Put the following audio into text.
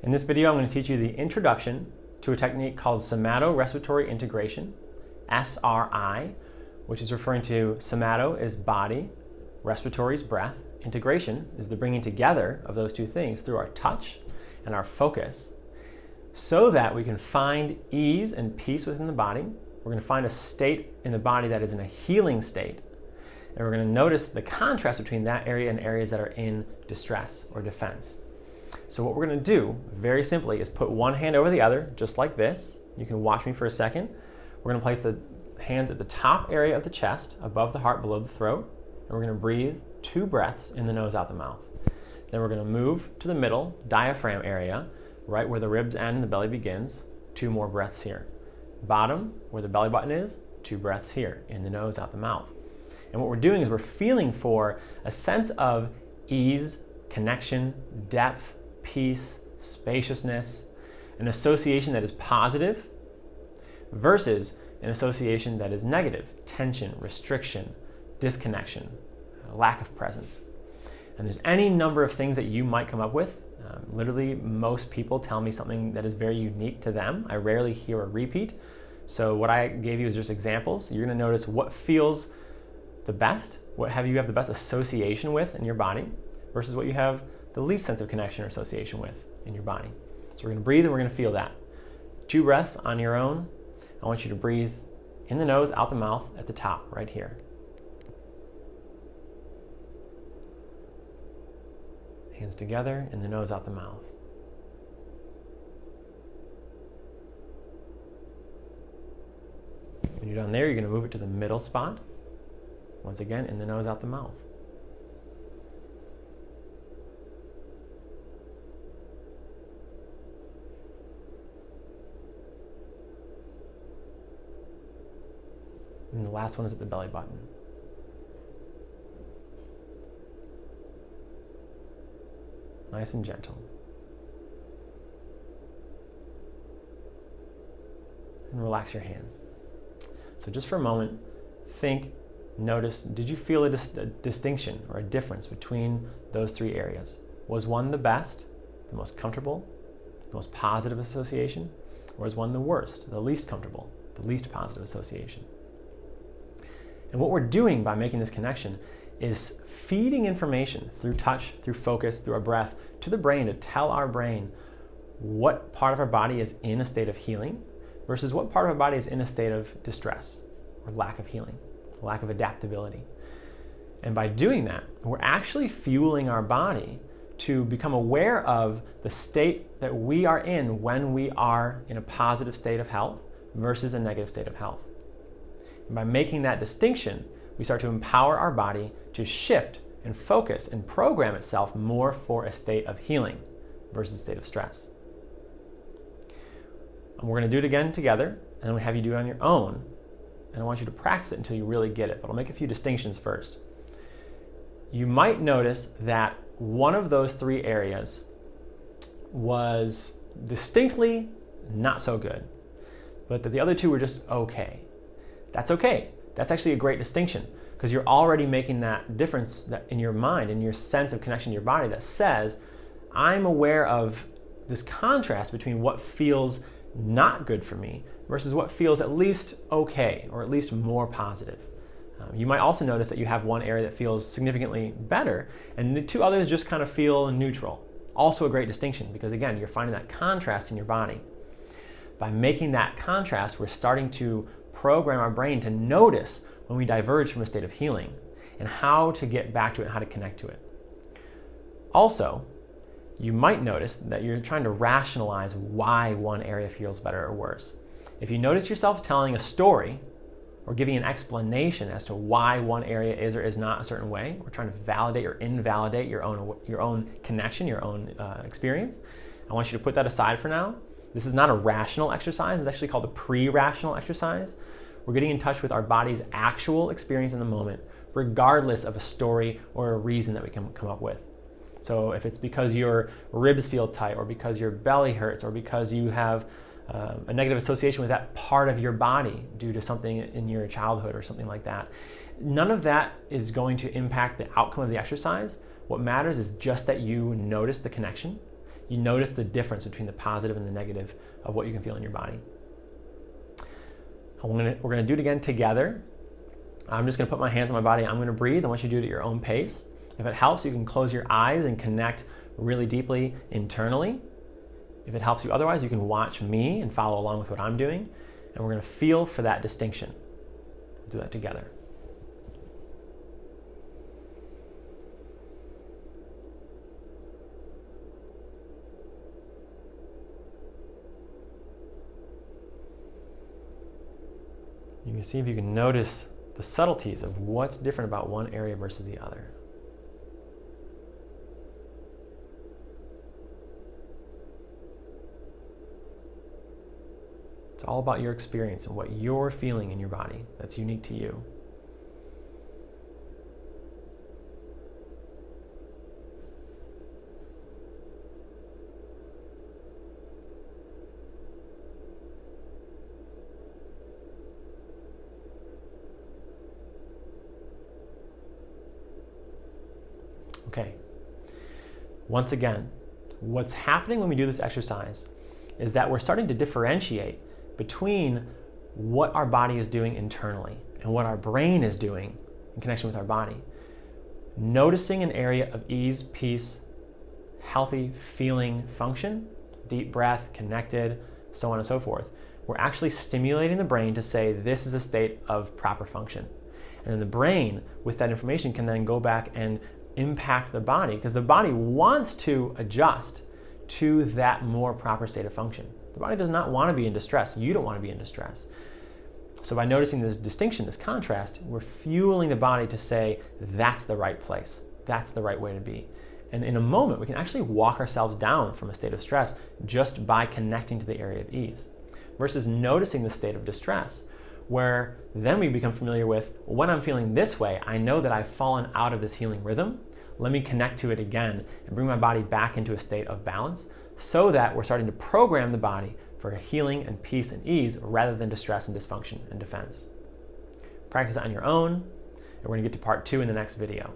In this video, I'm going to teach you the introduction to a technique called Somato-Respiratory Integration, SRI, which is referring to somato is body, respiratory is breath, integration is the bringing together of those two things through our touch and our focus, so that we can find ease and peace within the body. We're going to find a state in the body that is in a healing state, and we're going to notice the contrast between that area and areas that are in distress or defense. So what we're going to do, very simply, is put one hand over the other, just like this. You can watch me for a second. We're going to place the hands at the top area of the chest, above the heart, below the throat, and we're going to breathe 2 breaths in the nose, out the mouth. Then we're going to move to the middle, diaphragm area, right where the ribs end and the belly begins. 2 more breaths here. Bottom, where the belly button is, 2 breaths here, in the nose, out the mouth. And what we're doing is we're feeling for a sense of ease, connection, depth, peace, spaciousness, an association that is positive versus an association that is negative, tension, restriction, disconnection, lack of presence. And there's any number of things that you might come up with. Literally, most people tell me something that is very unique to them. I rarely hear a repeat. So what I gave you is just examples. You're going to notice what feels the best, what you have the best association with in your body versus what you have the least sense of connection or association with in your body. So we're going to breathe and we're going to feel that. 2 breaths on your own. I want you to breathe in the nose, out the mouth, at the top, right here. Hands together, in the nose, out the mouth. When you're done there, you're going to move it to the middle spot. Once again, in the nose, out the mouth. And the last one is at the belly button. Nice and gentle. And relax your hands. So just for a moment, think, notice, did you feel a distinction or a difference between those 3 areas? Was one the best, the most comfortable, the most positive association? Or was one the worst, the least comfortable, the least positive association? And what we're doing by making this connection is feeding information through touch, through focus, through our breath to the brain to tell our brain what part of our body is in a state of healing versus what part of our body is in a state of distress or lack of healing, lack of adaptability. And by doing that, we're actually fueling our body to become aware of the state that we are in when we are in a positive state of health versus a negative state of health. And by making that distinction, we start to empower our body to shift and focus and program itself more for a state of healing versus a state of stress. And we're going to do it again together, and then we have you do it on your own. And I want you to practice it until you really get it, but I'll make a few distinctions first. You might notice that one of those 3 areas was distinctly not so good, but that the other 2 were just okay. That's okay. That's actually a great distinction because you're already making that difference that in your mind, in your sense of connection to your body that says, I'm aware of this contrast between what feels not good for me versus what feels at least okay or at least more positive. You might also notice that you have one area that feels significantly better and the 2 others just kind of feel neutral. Also a great distinction because again, you're finding that contrast in your body. By making that contrast, we're starting to program our brain to notice when we diverge from a state of healing and how to get back to it, how to connect to it. Also, you might notice that you're trying to rationalize why one area feels better or worse. If you notice yourself telling a story or giving an explanation as to why one area is or is not a certain way, or trying to validate or invalidate your own connection, your own experience, I want you to put that aside for now. This is not a rational exercise. It's actually called a pre-rational exercise. We're getting in touch with our body's actual experience in the moment, regardless of a story or a reason that we can come up with. So if it's because your ribs feel tight, or because your belly hurts, or because you have a negative association with that part of your body due to something in your childhood or something like that, none of that is going to impact the outcome of the exercise. What matters is just that you notice the connection, you notice the difference between the positive and the negative of what you can feel in your body. We're gonna do it again together. I'm just gonna put my hands on my body. I'm gonna breathe. I want you to do it at your own pace. If it helps, you can close your eyes and connect really deeply internally. If it helps you otherwise, you can watch me and follow along with what I'm doing. And we're gonna feel for that distinction. We'll do that together. You can see if you can notice the subtleties of what's different about one area versus the other. It's all about your experience and what you're feeling in your body that's unique to you. Okay, once again, what's happening when we do this exercise is that we're starting to differentiate between what our body is doing internally and what our brain is doing in connection with our body. Noticing an area of ease, peace, healthy feeling function, deep breath, connected, so on and so forth. We're actually stimulating the brain to say this is a state of proper function. And then the brain, with that information, can then go back and impact the body, because the body wants to adjust to that more proper state of function. The body does not want to be in distress. You don't want to be in distress. So by noticing this distinction, this contrast, we're fueling the body to say, that's the right place. That's the right way to be. And in a moment, we can actually walk ourselves down from a state of stress just by connecting to the area of ease, versus noticing the state of distress, where then we become familiar with, when I'm feeling this way, I know that I've fallen out of this healing rhythm. Let me connect to it again and bring my body back into a state of balance, so that we're starting to program the body for healing and peace and ease rather than distress and dysfunction and defense. Practice it on your own, and we're gonna get to part 2 in the next video.